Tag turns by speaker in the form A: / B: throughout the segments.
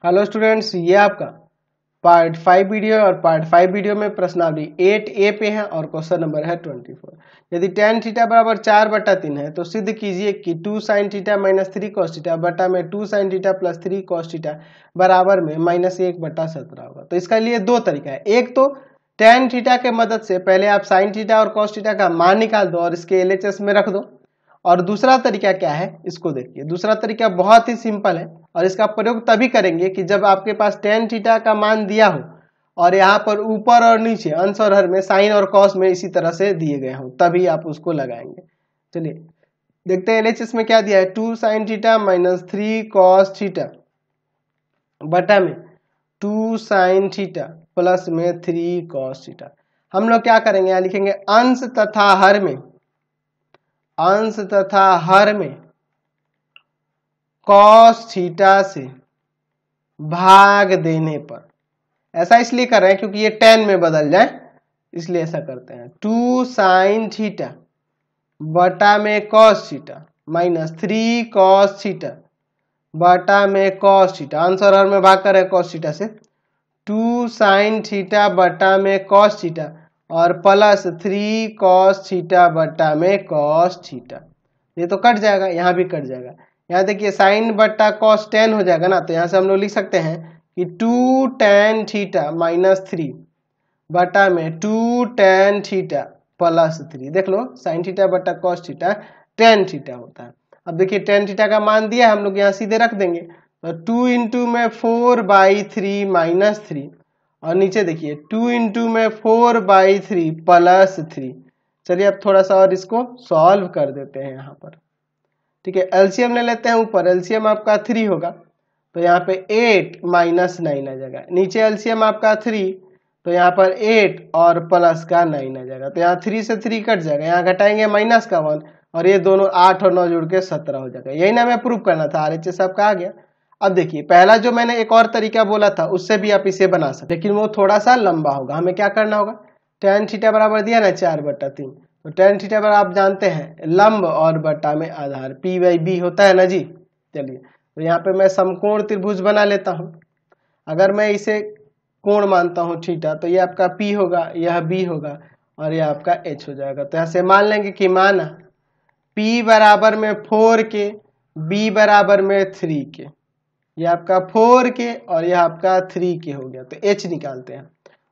A: Hello students, ये आपका part 5 video और पार्ट 5 वीडियो में प्रश्नावली 8A पे है और क्वेश्चन नंबर है 24। यदि tan थीटा बराबर 4/3 है तो सिद्ध कीजिए कि 2 sin theta minus 3 cos theta बटा में 2 sin theta plus 3 cos theta बराबर में -1/17 होगा। तो इसका लिए दो तरीका है। एक तो tan थीटा के मदद से पहले आप sin थीटा और cos थीटा का मान निकाल दो और इसके LHS में रख दो। और दूसरा तरीका क्या है, इसको देखिए। दूसरा तरीका बहुत ही सिंपल है और इसका प्रयोग तभी करेंगे कि जब आपके पास tan थीटा का मान दिया हो और यहाँ पर ऊपर और नीचे अंश और हर में साइन और कॉस में इसी तरह से दिए गए हों, तभी आप उसको लगाएंगे। चलिए देखते हैं LHS में क्या दिया है। 2 sin theta minus 3 cos theta बटा में 2 sin थीटा प्लस में 3 cos थीटा। हम लोग क्या करेंगे, यहाँ लिखेंगे अंश तथा हर में cos थीटा से भाग देने पर। ऐसा इसलिए कर रहे हैं क्योंकि ये tan में बदल जाए, इसलिए ऐसा करते हैं। 2 sin थीटा बटा में cos theta minus 3 cos theta बटा में cos थीटा, अंश और हर में भाग कर रहे हैं cos थीटा से। 2 sin थीटा बटा में cos थीटा और प्लस 3 cos थीटा बटा में cos थीटा। ये तो कट जाएगा, यहाँ भी कट जाएगा। यहाँ देखिए साइन बट्टा cos tan हो जाएगा ना, तो यहाँ से हम लोग लिख सकते हैं कि 2 tan थीटा माइनस 3 बटा में 2 tan थीटा प्लस 3। देख लो साइन थीटा बट्टा cos थीटा tan थीटा होता है। अब देखिए tan थीटा का मान दिया है, हम लोग यहाँ सीधे रख देंगे। तो 2 इंटू में 4/3 माइनस 3 और नीचे देखिए 2 इंटू में 4/3 प्लस 3। चलिए अब थोड़ा सा और इसको सॉल्व कर देते हैं यहाँ पर। ठीक है, एलसीएम ले लेते हैं। ऊपर एलसीएम आपका 3 होगा तो यहाँ पे 8 माइनस 9 आ जाएगा। नीचे एलसीएम आपका 3 तो यहाँ पर 8 और प्लस का 9 आ जाएगा। तो यहाँ 3 से 3 कट जाएगा, यहाँ घटाएंगे माइनस का 1 और ये दोनों 8 और 9 जुड़ के 17 हो जाएगा। यही ना हमें प्रूव करना था। RHS आपका आ गया। अब देखिए पहला जो मैंने एक और तरीका बोला था उससे भी आप इसे बना सकते, लेकिन वो थोड़ा सा लंबा होगा। हमें क्या करना होगा, tan थीटा बराबर दिया ना 4/3, तो tan थीटा बराबर आप जानते हैं लंब और बटा में आधार P/B होता है ना जी। चलिए तो यहाँ पे मैं समकोण त्रिभुज बना लेता हूँ। अगर मैं इसे कोण मानता हूँ थीटा, तो ये आपका P होगा, यह B होगा और यह आपका H हो जाएगा। तो यहाँ से मान लेंगे कि माना P बराबर में 4K, B बराबर में 3K। यह आपका 4K और यह आपका 3K हो गया। तो H निकालते हैं।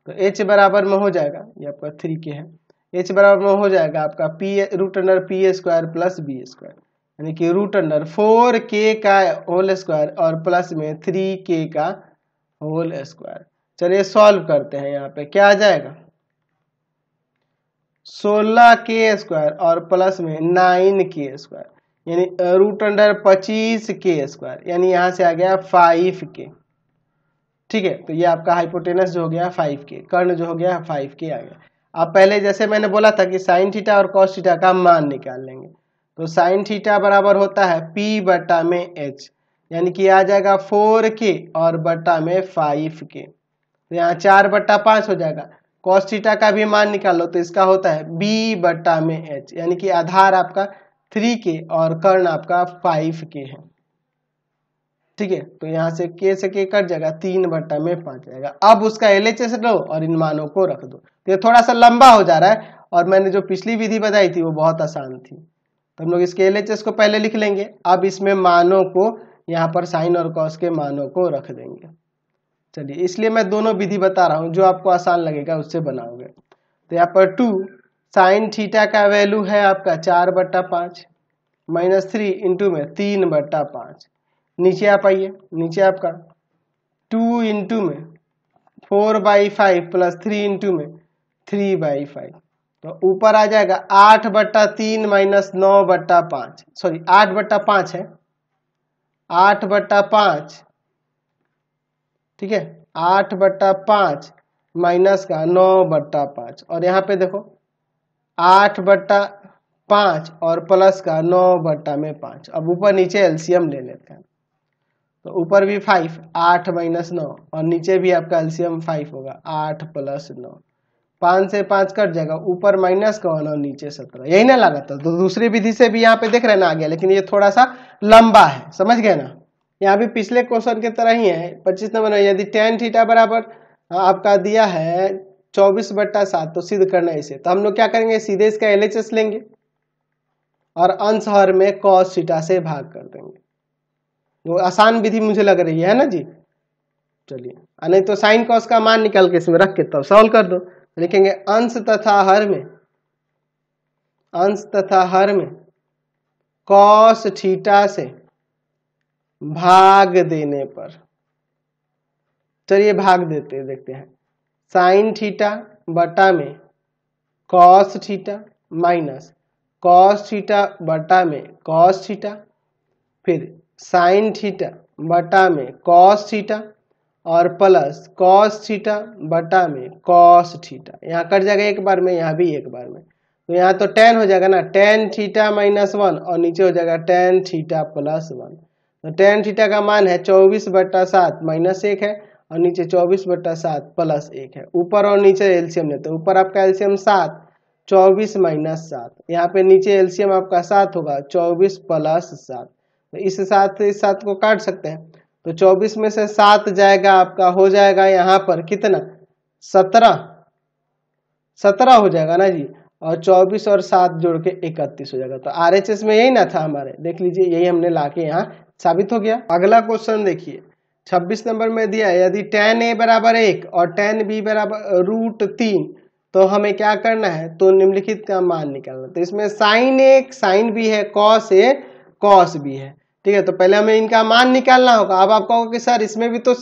A: तो H बराबर में हो जाएगा, ये आपका 3K है, H बराबर में हो जाएगा आपका √P² प्लस B², यानी कि √4K का होल स्क्वायर और प्लस में 3K का होल स्क्वायर। चलिए सॉल्व करते हैं। यहाँ पे क्या आ जाएगा, 16K² और प्लस में 9K², यानी √25K², यानी यहाँ से आ गया 5K। ठीक है, तो ये आपका हाइपोटेनस जो हो गया 5K, कर्ण जो हो गया 5K आ गया। अब पहले जैसे मैंने बोला था कि साइन थीटा और कॉस थीटा का मान निकाल लेंगे। तो साइन थीटा बराबर होता है P बटा में H, यानी कि आ जाएगा 4K और बटा में 5K। तो यहाँ 4/5 हो जाएगा। कॉस थीटा का भी मान निकालो तो इसका होता है B बटा में H, यानी कि आधार आपका 3K और कर्ण आपका 5K है। ठीक है, तो यहाँ से K से K कट जाएगा, 3/5 जाएगा। अब उसका LHS लो और इन मानों को रख दो। तो ये थोड़ा सा लंबा हो जा रहा है और मैंने जो पिछली विधि बताई थी वो बहुत आसान थी। तो हम लोग इसके LHS को पहले लिख लेंगे। अब इसमें मानों को यहाँ पर साइन और कॉस के मानों को रख देंगे। चलिए, इसलिए मैं दोनों विधि बता रहा हूँ, जो आपको आसान लगेगा उससे बनाओगे। तो यहाँ पर 2 साइन थीटा का वैल्यू है आपका 4/5 माइनस 3 इंटू में 3/5। नीचे आप आइए, नीचे आपका 2 इंटू में 4/5 प्लस 3 इंटू में 3/5। तो ऊपर आ जाएगा 8/3 माइनस 9/5, सॉरी 8/5 है, 8/5। ठीक है, 8/5 माइनस का 9/5 और यहाँ पे देखो 8/5 और प्लस का 9/5। अब ऊपर नीचे एलसीएम ले लेते हैं। तो ऊपर भी 5, 8 माइनस 9 और नीचे भी आपका एलसीएम 5 होगा, 8 प्लस 9। 5 से 5 कट जाएगा, ऊपर माइनस का 1 और नीचे 17। यही ना लगा था। तो दूसरी विधि से भी यहाँ पे देख रहे ना आ गया, लेकिन ये थोड़ा सा लंबा है, समझ गए ना। यहाँ भी पिछले क्वेश्चन के तरह ही है। 25 नंबर है, यदि tan थीटा बराबर आपका दिया है 24/7 तो सिद्ध करना है इसे। तो हम लोग क्या करेंगे, सीधे इसका LHS लेंगे और अंश हर में cos थीटा से भाग कर देंगे। वो आसान विधि मुझे लग रही है ना जी। चलिए, नहीं तो साइन कॉस का मान निकाल के इसमें रख के तब सॉल्व कर दो। लिखेंगे अंश तथा हर में कॉस थीटा से भाग देने पर, चलिए भाग देते देखते हैं, साइन थीटा बटा में cos theta minus cos theta बटा में कॉस थीटा, फिर साइन थीटा बटा में कॉस थीटा और प्लस कॉस थीटा बटा में कॉस थीटा। यहाँ कट जाएगा एक बार में, यहाँ भी एक बार में, तो यहाँ तो tan हो जाएगा ना, tan थीटा -1 और नीचे हो जाएगा tan थीटा +1। तो tan थीटा का मान है 24/7 -1 है और नीचे 24/7 +1 है। ऊपर और नीचे एलसीएम लेते हैं। ऊपर आपका एलसीएम 7, 24 - 7, यहाँ पे नीचे एलसीएम आपका 7 होगा, 24 + 7। तो इस 7 से इस 7 को काट सकते हैं, तो 24 में से 7 जाएगा आपका, हो जाएगा यहाँ पर कितना, 17 हो जाएगा ना जी। और 24 और 7 जोड़ के 31 हो जाएगा। तो RHS में यही ना था हमारे, देख लीजिए यही हमने लाके यहाँ साबित हो गया। अगला क्वेश्चन देखिए 26 नंबर में दिया है, यदि tan A बराबर 1 और tan B बराबर √3 तो हमें क्या करना है, तो निम्नलिखित का मान निकालना। तो इसमें sin A sin B है, cos A cos B है, ठीक है। तो पहले हमें इनका मान निकालना होगा। अब आप कहोगे कि सर इसमें भी तो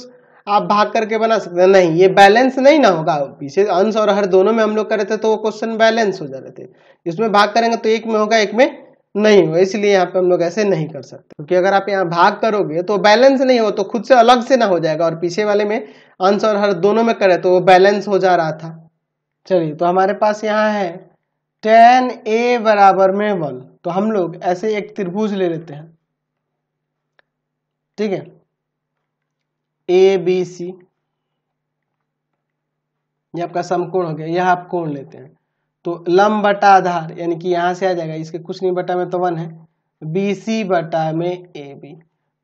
A: आप भाग करके बना सकते हैं, नहीं ये बैलेंस नहीं ना होगा। पीछे अंश और हर दोनों में हम लोग करे थे तो वो क्वेश्चन बैलेंस हो जा रहे थे। इसमें भाग करेंगे तो एक में होगा एक में नहीं होगा, इसलिए यहाँ पे हम लोग ऐसे नहीं कर सकते, क्योंकि अगर आप यहाँ भाग करोगे तो बैलेंस नहीं हो, तो खुद से अलग से ना हो जाएगा। और पीछे वाले में अंश और हर दोनों में करे तो वो बैलेंस हो जा रहा था। चलिए, तो हमारे पास यहाँ है tan A बराबर में 1, तो हम लोग ऐसे एक त्रिभुज ले लेते हैं, ठीक है, ABC, ये आपका समकोण हो गया। यह आप कोण लेते हैं, तो लंब बटा आधार यानी कि यहाँ से आ जाएगा, इसके कुछ नहीं बटा में तो 1 है, BC बटा में AB,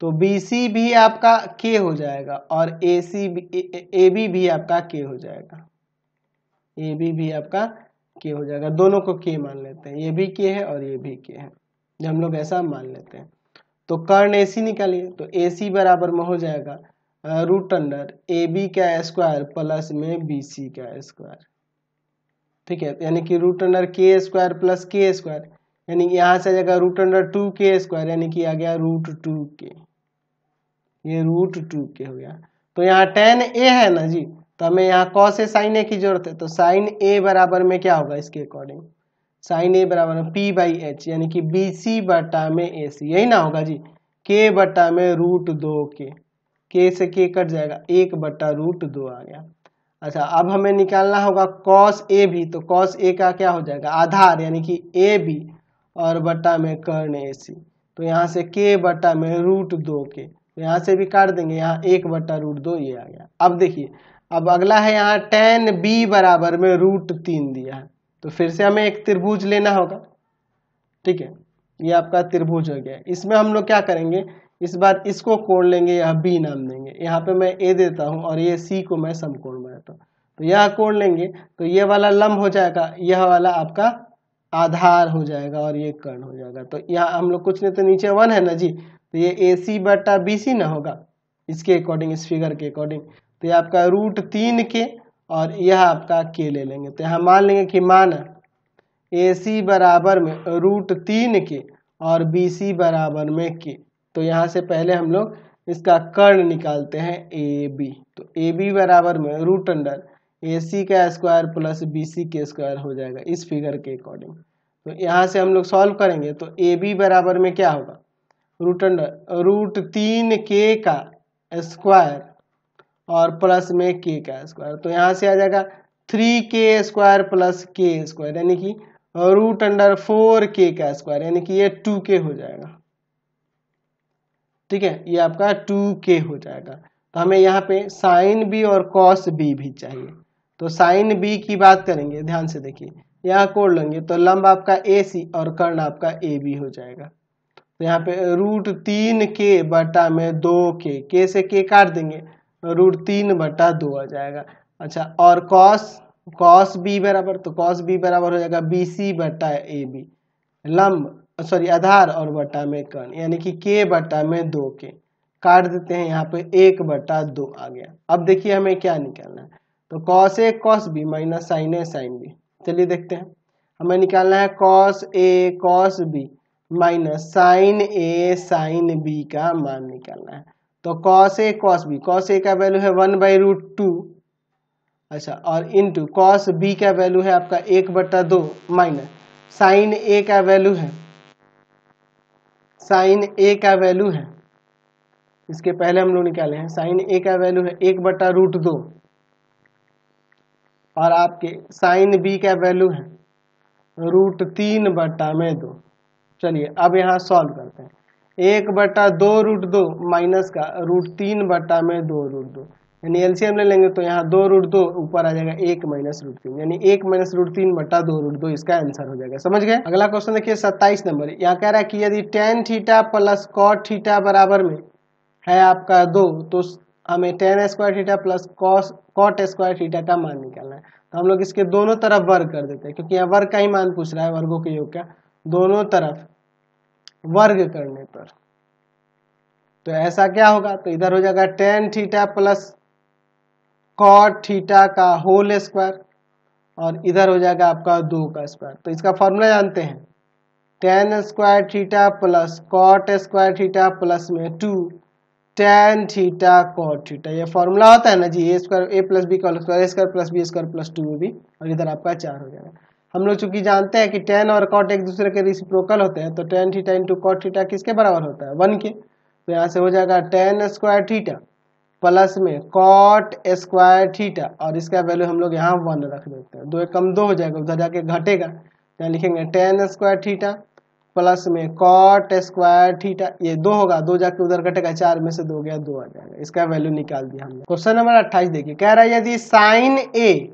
A: तो BC भी आपका K हो जाएगा और AB भी आपका K हो जाएगा, AB भी आपका K हो जाएगा। दोनों को K मान लेते हैं, ये भी K है और ये भी K है, जब हम लोग ऐसा मान लेते हैं। तो कर्ण AC निकालिए, तो AC बराबर में हो जाएगा √AB का स्क्वायर प्लस में BC का स्क्वायर, ठीक है। यानी कि √K² प्लस K², यानी यहाँ से आ जाएगा √2K² यानी कि आ गया √2K, ये √2K हो गया। तो यहाँ tan A है ना जी, तो हमें यहाँ cos A sin A की जरूरत है। तो sin A बराबर में क्या होगा, इसके अकॉर्डिंग sin A बराबर में P/H यानी कि BC बटा में AC, यही ना होगा जी, K बटा में √2K, K से K कट जाएगा, 1/√2 आ गया। अच्छा, अब हमें निकालना होगा cos A भी, तो cos A का क्या हो जाएगा, आधार यानी कि AB और बटा में कर्ण AC, तो यहाँ से K बटा में √2K, तो यहाँ से भी काट देंगे, यहाँ 1/√2 ये आ गया। अब देखिए, अब अगला है यहाँ tan B बराबर में √3 दिया है, तो फिर से हमें एक त्रिभुज लेना होगा, ठीक है। ये आपका त्रिभुज हो गया। इसमें हम लोग क्या करेंगे, इस बार इसको कोण लेंगे, यह B नाम देंगे, यहाँ पे मैं A देता हूँ और ये C को मैं समकोण बनाता हूँ। तो यह कोण लेंगे तो ये वाला लंब हो जाएगा, यह वाला आपका आधार हो जाएगा और ये कर्ण हो जाएगा। तो यहाँ हम लोग कुछ नहीं, तो नीचे 1 है ना जी, तो ये AC बटा BC ना होगा, इसके अकॉर्डिंग, इस फिगर के अकॉर्डिंग। तो ये आपका √3K और यह आपका K ले लेंगे। तो यहाँ मान लेंगे कि मान AC बराबर में √3K और BC बराबर में K। तो यहाँ से पहले हम लोग इसका कर्ण निकालते हैं AB, तो AB बराबर में √AC का स्क्वायर प्लस BC के स्क्वायर हो जाएगा, इस फिगर के अकॉर्डिंग। तो यहाँ से हम लोग सॉल्व करेंगे, तो AB बराबर में क्या होगा, √3K का स्क्वायर और प्लस में K का स्क्वायर, तो यहाँ से आ जाएगा 3K² प्लस K² यानी कि √4K का स्क्वायर, यानी कि ये 2K हो जाएगा, ठीक है, ये आपका 2K हो जाएगा। तो हमें यहाँ पे sin B और cos B भी चाहिए। तो sin B की बात करेंगे, ध्यान से देखिए, यहाँ कोण लेंगे तो लंब आपका AC और कर्ण आपका AB हो जाएगा। तो यहाँ पे √3k/2k, k से k काट देंगे, √3/2 आ जाएगा। अच्छा, और cos b बराबर, तो cos b बराबर हो जाएगा BC/AB, लंब सॉरी आधार और बटा में कर्ण, यानी कि k/2k काट देते हैं, यहाँ पे 1/2 आ गया। अब देखिए हमें क्या निकालना है, तो cos a cos b minus sin a sin b। चलिए देखते हैं, हमें निकालना है cos a cos b minus sin a sin b का मान निकालना है। तो cos a cos a का वैल्यू है 1/√2, अच्छा, और इंटू cos b का वैल्यू है आपका 1/2 माइनस sin a का वैल्यू है इसके पहले हम लोग निकाले हैं, sin a का वैल्यू है 1/√2 और आपके sin b का वैल्यू है √3/2। चलिए अब यहाँ सॉल्व करते हैं, 1/2√2 माइनस का √3/2√2, यानी एलसीएम ले लेंगे तो यहाँ 2√2 ऊपर आ जाएगा 1 - √3, यानी 1 - √3/2√2 इसका आंसर हो जाएगा। समझ गए? अगला क्वेश्चन देखिए 27 नंबर, यहाँ कह रहा है कि यदि tan theta plus cot theta बराबर में है आपका 2, तो हमें tan square theta plus cot square theta का मान निकालना है। तो हम लोग इसके दोनों तरफ वर्ग कर देते हैं, क्योंकि यहाँ वर्ग का ही मान पूछ रहा है, वर्गों के योग का, दोनों तरफ वर्ग करने पर तो ऐसा क्या होगा, तो इधर हो जाएगा tan theta plus cot theta का होल स्क्वायर और इधर हो जाएगा आपका 2 का स्क्वायर। तो इसका फॉर्मूला जानते हैं, tan square theta plus cot square theta plus में 2 tan थीटा cot थीटा, ये फॉर्मूला होता है ना जी, a square a plus B का whole square, a square plus B square plus 2ab, और इधर आपका 4 हो जाएगा। हम लोग चूंकि जानते हैं कि tan और cot एक दूसरे के रेसिप्रोकल होते हैं, तो tan theta into cot theta किसके बराबर होता है, 1 के। तो यहाँ से हो जाएगा tan स्क्वायर थीटा प्लस में cot स्क्वायर थीटा, और इसका वैल्यू हम लोग यहाँ 1 रख देते हैं, 2 कम 2 हो जाएगा, उधर जाके घटेगा, यहाँ लिखेंगे tan स्क्वायर थीटा प्लस में cot स्क्वायर थीटा, ये 2 होगा, 2 जाके उधर घटेगा, 4 में से 2 गया 2 आ जाएगा, इसका वैल्यू निकाल दिया हमने। क्वेश्चन नंबर 28 देखिए, कह रहा है यदि sin a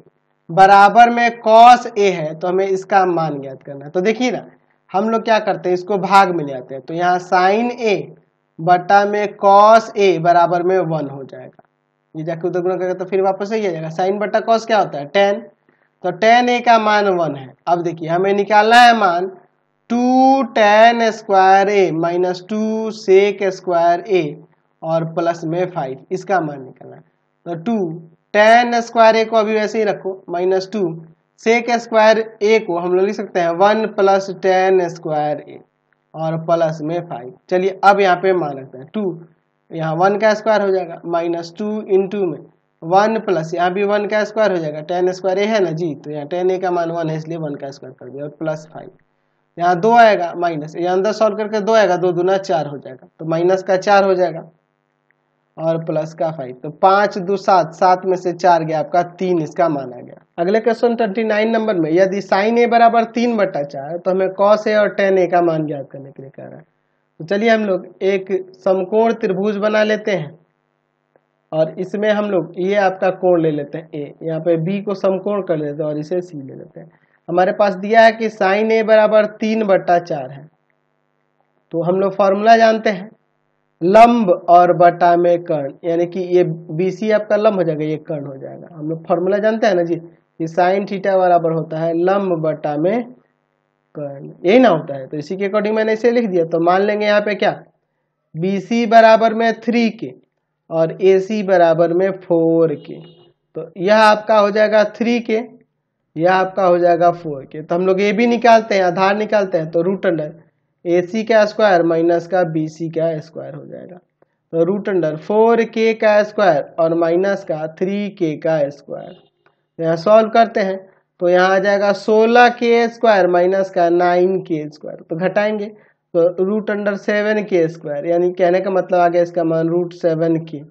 A: बराबर में cos a है तो हमें इसका मान ज्ञात करना है। तो देखिए ना, हम लोग क्या करते हैं, इसको भाग में ले आते हैं, तो यहाँ sin a बटा में cos a बराबर में 1 हो जाएगा, ये जाके उधर गुणा करेगा तो फिर वापस ही आ जाएगा। sin बटा cos क्या होता है, tan, तो tan a का मान 1 है। अब देखिए हमें निकालना है मान 2 tan square a minus 2 sec square a और प्लस में 5, इसका मान निकालना है। तो 2 tan स्क्वायर a को अभी वैसे ही रखो, माइनस 2 sec स्क्वायर a को हम लोग लिख सकते हैं 1 प्लस tan स्क्वायर a और प्लस में 5। चलिए अब यहाँ पे मान रखते हैं 2, यहाँ 1 का स्क्वायर हो जाएगा, माइनस 2 इंटू में 1 प्लस यहाँ भी 1 का स्क्वायर हो जाएगा, tan स्क्वायर a है ना जी, तो यहाँ tan a का मान 1 है, इसलिए 1 का स्क्वायर कर दिया, और प्लस 5, यहाँ 2 आएगा, माइनस यहाँ अंदर सॉल्व करके 2 आएगा, 2 दूना 4 हो जाएगा, तो माइनस का 4 हो जाएगा और प्लस का 5, तो 5 2 7, 7 में से 4 गया आपका 3, इसका मान आ गया। अगले क्वेश्चन 29 नंबर में, यदि sin a बराबर 3/4 तो हमें cos a और tan a का मान ज्ञात करने के लिए कह रहा है। तो चलिए हम लोग एक समकोण त्रिभुज बना लेते हैं, और इसमें हम लोग ये आपका कोण ले लेते हैं a, यहाँ पे b को समकोण कर लेते हैं और इसे c ले लेते हैं। हमारे पास दिया है कि sin a बराबर 3/4 है, तो हम लोग फॉर्मूला जानते हैं लंब और बटा में कर्ण, यानी कि ये BC आपका लंब हो जाएगा, ये कर्ण हो जाएगा। हम लोग फॉर्मूला जानते हैं ना जी, कि sin थीटा बराबर होता है लंब बटा में कर्ण, यही ना होता है, तो इसी के अकॉर्डिंग मैंने इसे लिख दिया। तो मान लेंगे यहाँ पे क्या, BC बराबर में 3k और AC बराबर में 4k, तो यह आपका हो जाएगा 3k, यह आपका हो जाएगा 4k। तो हम लोग ये भी निकालते हैं, आधार निकालते हैं, तो रूट अंडर AC का स्क्वायर माइनस का BC का स्क्वायर हो जाएगा, तो रूट अंडर 4k का स्क्वायर और माइनस का 3k का स्क्वायर। तो यहाँ सॉल्व करते हैं, तो यहाँ आ जाएगा 16k स्क्वायर माइनस का 9k स्क्वायर, तो घटाएंगे तो रूट अंडर 7k स्क्वायर, यानी कहने का मतलब आ गया इसका मान √7k,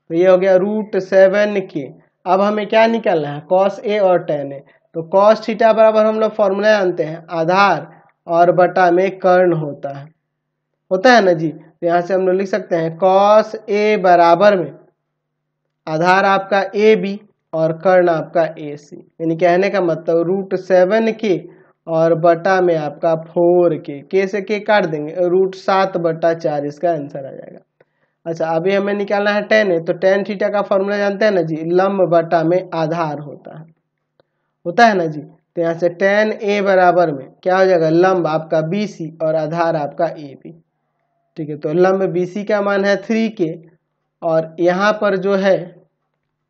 A: तो ये हो गया √7k। अब हमें क्या निकालना है, cos a और tan a, तो cos थीटा बराबर हम लोग फॉर्मूला जानते हैं, आधार और बटा में कर्ण होता है ना जी। तो यहाँ से हम लोग लिख सकते हैं cos a बराबर में आधार आपका AB और कर्ण आपका AC, यानी कहने का मतलब √7k और बटा में आपका 4k से k काट देंगे, √7/4 इसका आंसर आ जाएगा। अच्छा अभी हमें निकालना है tan a, तो tan थीटा का फॉर्मूला जानते हैं ना जी, लंब बटा में आधार होता है ना जी। तो यहाँ से tan a बराबर में क्या हो जाएगा, लंब आपका BC और आधार आपका AB। ठीक है, तो लंब BC का मान है 3k और यहाँ पर जो है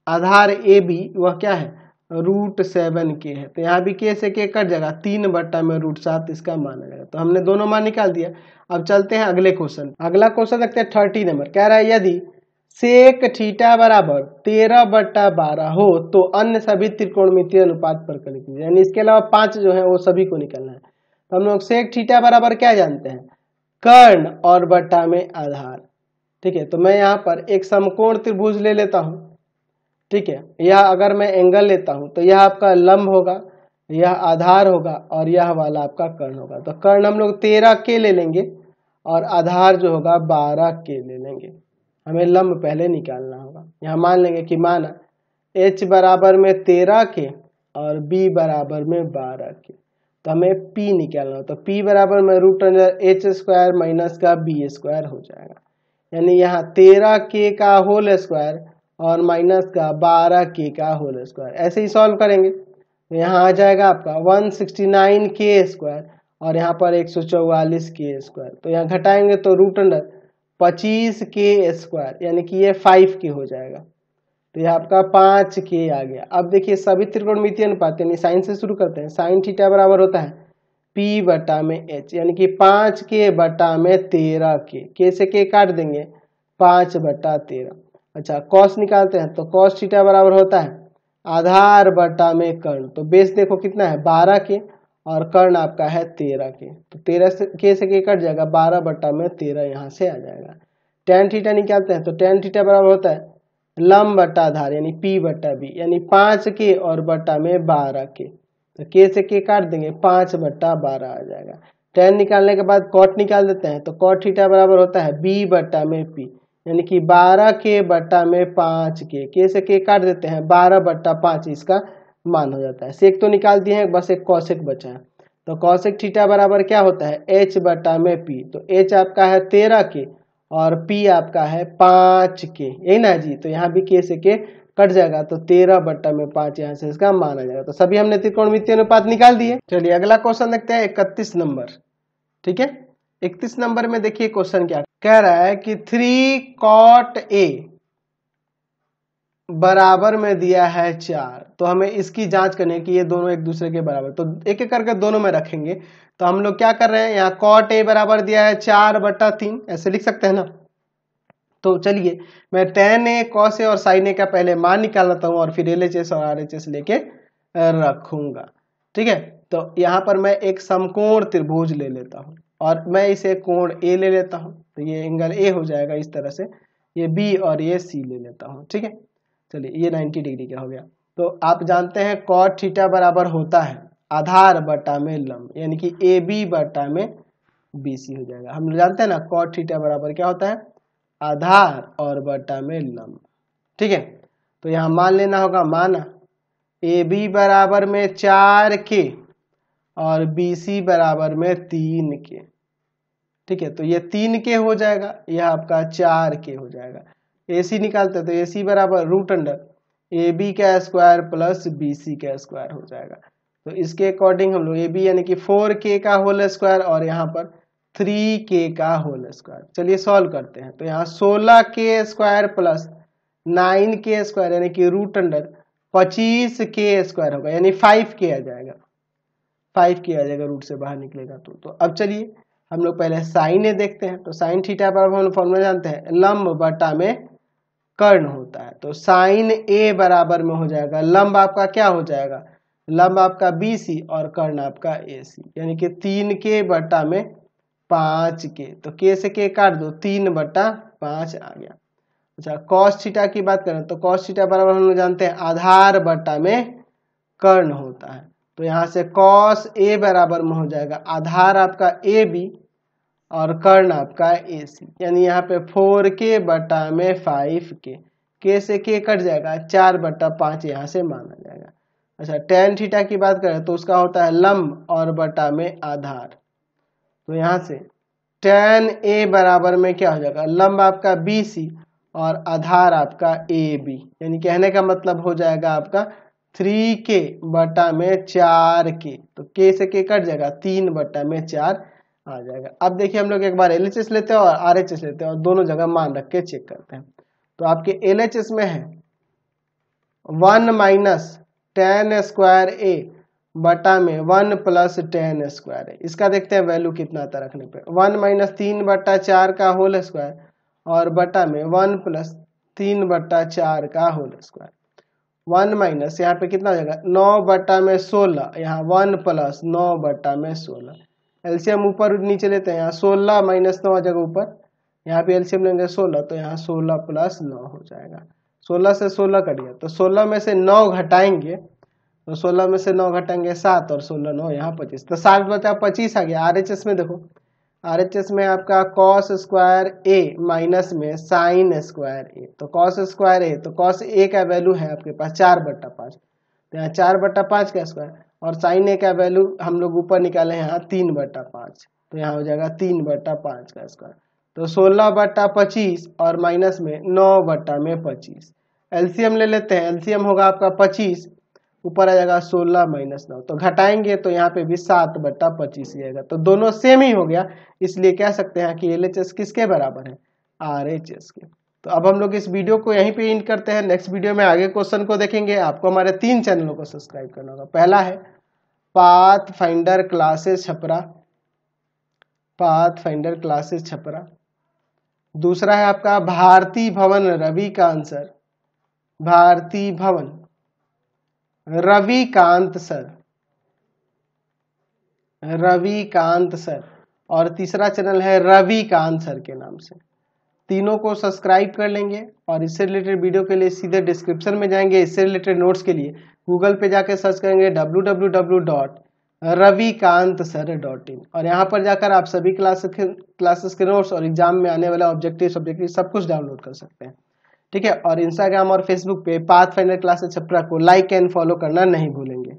A: आधार AB वह क्या है, √7k है। तो यहाँ भी k से k कट जाएगा, 3 में √7 इसका मान आ जाएगा। तो हमने दोनों मान निकाल दिया। अब चलते हैं अगले क्वेश्चन। अगला क्वेश्चन देखते हैं 30 नंबर। कह रहा है यदि सेक थीटा बराबर 13/12 हो तो अन्य सभी त्रिकोणमितीय अनुपात प्रकट कीजिए। यानी इसके अलावा 5 जो है वो सभी को निकालना है। तो हम लोग सेक थीटा बराबर क्या जानते हैं, कर्ण और बटा में आधार। ठीक है, तो मैं यहाँ पर एक समकोण त्रिभुज ले लेता हूँ। ठीक है, यह अगर मैं एंगल लेता हूं तो यह आपका लंब होगा, यह आधार होगा और यह वाला आपका कर्ण होगा। तो कर्ण हम लोग 13k ले लेंगे और आधार जो होगा 12k ले लेंगे। हमें लंब पहले निकालना होगा। यहाँ मान लेंगे कि माना h बराबर में 13k और b बराबर में 12k। तो हमें p निकालना हो, तो p बराबर में √h² माइनस का b² हो जाएगा। यानी यहाँ 13k का होल स्क्वायर और माइनस का 12k का होल स्क्वायर। ऐसे ही सॉल्व करेंगे तो यहाँ आ जाएगा आपका 169k² और यहाँ पर 144k²। तो यहाँ घटाएंगे तो √25k² यानी कि ये 5k हो जाएगा। तो यह आपका 5k आ गया। अब देखिए सभी त्रिकोणमितीय अनुपात यानी साइन से शुरू करते हैं। साइन थीटा बराबर होता है p बटा में h, यानी कि 5k बटा में 13k, k से k काट देंगे 5/13। अच्छा कॉस निकालते हैं तो कॉस थीटा बराबर होता है आधार बटा में कर्ण। तो बेस देखो कितना है 12k और कर्ण आपका है 13k। तो 13k से k कट जाएगा, 12/13 यहाँ से आ जाएगा। tan थीटा निकालते हैं तो tan थीटा बराबर होता है लंब बटा आधार यानी p बटा b, यानी 5k और बटा में 12k। तो k से k काट देंगे, 5/12 आ जाएगा। tan निकालने के बाद cot निकाल देते हैं तो cot थीटा बराबर होता है b बटा में p, यानी कि 12k बटा में 5k। k से k काट देते हैं, 12/5 इसका मान हो जाता है। सेक तो निकाल दिए हैं, बस एक कॉसेक बचा है। तो कॉसेक थीटा बराबर क्या होता है h बटा में p। तो h आपका है 13k और p आपका है 5k, यही ना जी। तो यहाँ भी k से k कट जाएगा तो 13/5 यहाँ से इसका मान आ जाएगा। तो सभी हमने त्रिकोणमितीय अनुपात निकाल दिए। चलिए अगला क्वेश्चन देखते हैं 31 नंबर। ठीक है, 31 नंबर में देखिए क्वेश्चन क्या कह रहा है कि 3 cot a बराबर में दिया है 4। तो हमें इसकी जांच करनी है कि ये दोनों एक दूसरे के बराबर। तो एक एक करके दोनों में रखेंगे। तो हम लोग क्या कर रहे हैं, यहाँ cot a बराबर दिया है 4/3, ऐसे लिख सकते हैं ना। तो चलिए मैं tan a, cos a और sin a का पहले मान निकाल लेता हूँ और फिर LHS और RHS लेके रखूंगा। ठीक है, तो यहाँ पर मैं एक समकोण त्रिभुज ले लेता हूँ और मैं इसे कोण A ले लेता हूँ। तो ये एंगल A हो जाएगा इस तरह से, ये B और ये C ले लेता हूँ। ठीक है, चलिए ये 90 डिग्री का हो गया। तो आप जानते हैं cot थीटा बराबर होता है आधार बटा में लंब, यानी कि AB बटा में BC हो जाएगा। हम जानते हैं ना cot थीटा बराबर क्या होता है आधार और बटा में लंब। ठीक है, तो यहाँ मान लेना होगा, माना AB बराबर में 4k और BC बराबर में 3k। ठीक है, तो ये 3k हो जाएगा, यह आपका 4k हो जाएगा। AC निकालते हैं तो AC बराबर √AB का स्क्वायर प्लस BC का स्क्वायर हो जाएगा। तो इसके अकॉर्डिंग हम लोग AB यानी कि 4k का होल स्क्वायर और यहाँ पर 3k का होल स्क्वायर। चलिए सॉल्व करते हैं। तो यहाँ 16k² प्लस 9k² यानी कि √25k² होगा, यानी 5k आ जाएगा। 5k आ जाएगा, रूट से बाहर निकलेगा तो अब चलिए हम लोग पहले साइन ए देखते हैं। तो साइन थीटा बराबर हम फॉर्मूला जानते हैं लंब बटा में कर्ण होता है। तो साइन ए बराबर में हो जाएगा लंब आपका क्या हो जाएगा, लंब आपका BC और कर्ण आपका AC, यानी कि 3k बटा में 5k। तो k से k काट दो, 3/5 आ गया। अच्छा cos थीटा की बात करें तो cos थीटा बराबर हम लोग जानते हैं आधार बटा में कर्ण होता है। तो यहाँ से cos a बराबर में हो जाएगा आधार आपका AB और कर्ण आपका AC, यानी यहाँ पे 4k बटा में 5k। k से k कट जाएगा, 4/5 यहाँ से माना जाएगा। अच्छा टेन थीटा की बात करें तो उसका होता है लंब और बटा में आधार। तो यहाँ से टेन ए बराबर में क्या हो जाएगा, लंब आपका बी सी और आधार आपका ए बी, यानी कहने का मतलब हो जाएगा आपका 3k बटा में 4k। तो k से k कट जाएगा, 3 बटा में 4 आ जाएगा। अब देखिए हम लोग एक बार LHS लेते हैं और RHS लेते हैं और दोनों जगह मान रख के चेक करते हैं। तो आपके LHS में है 1 माइनस टेन स्क्वायर ए बटा में 1 प्लस टेन स्क्वायर ए। इसका देखते हैं वैल्यू कितना आता रखने पे, 1 माइनस 3 बटा 4 का होल स्क्वायर और बटा में 1 प्लस 3 बटा 4 का होल स्क्वायर। 1 माइनस यहाँ पे कितना हो जाएगा 9 बटा में 16, यहाँ 1 प्लस 9 बटा में 16। एलसीएम ऊपर नीचे लेते हैं, यहाँ 16 माइनस 9 जगह ऊपर, यहाँ पे एलसीएम लेंगे 16 तो यहाँ 16 प्लस 9 हो जाएगा। 16 से 16 कट गया तो 16 में से 9 घटाएंगे तो 16 में से 9 घटाएंगे 7 और 16 9 यहाँ 25, तो 7 बचा 25 आ गया। आरएचएस में देखो, आरएचएस में आपका कॉस स्क्वायर ए माइनस में साइन स्क्वायर ए। तो कॉस स्क्वायर ए, तो कॉस ए का वैल्यू है आपके पास 4/5, तो यहाँ 4/5 का स्क्वायर, और साइन ए का वैल्यू हम लोग ऊपर निकाले यहाँ 3/5, तो यहाँ हो जाएगा 3/5 का स्क्वायर। तो 16/25 और माइनस में 9/25। एलसीएम ले लेते हैं, एलसीएम होगा आपका 25, ऊपर आ जाएगा 16 माइनस 9, तो घटाएंगे तो यहाँ पे भी 7/25 ही आएगा। तो दोनों सेम ही हो गया, इसलिए कह सकते हैं कि एलएचएस किसके बराबर है, आरएचएस के। तो अब हम लोग इस वीडियो को यहीं पे एंड करते हैं। नेक्स्ट वीडियो में आगे क्वेश्चन को देखेंगे। आपको हमारे 3 चैनलों को सब्सक्राइब करना होगा। पहला है path finder classes Chhapra, path finder classes Chhapra. दूसरा है आपका भारती भवन रविकांत सर, भारती भवन रविकांत सर, रविकांत सर। और तीसरा चैनल है रविकांत सर के नाम से। तीनों को सब्सक्राइब कर लेंगे और इससे रिलेटेड वीडियो के लिए सीधे डिस्क्रिप्शन में जाएंगे। इससे रिलेटेड नोट्स के लिए गूगल पे जाकर सर्च करेंगे www.ravikantsir.in और यहाँ पर जाकर आप सभी क्लासेस के नोट्स और एग्जाम में आने वाला ऑब्जेक्टिव सब्जेक्टिव सब कुछ डाउनलोड कर सकते हैं। ठीक है, और इंस्टाग्राम और फेसबुक पे पाथ फाइंडर क्लासेस छपरा को लाइक एंड फॉलो करना नहीं भूलेंगे।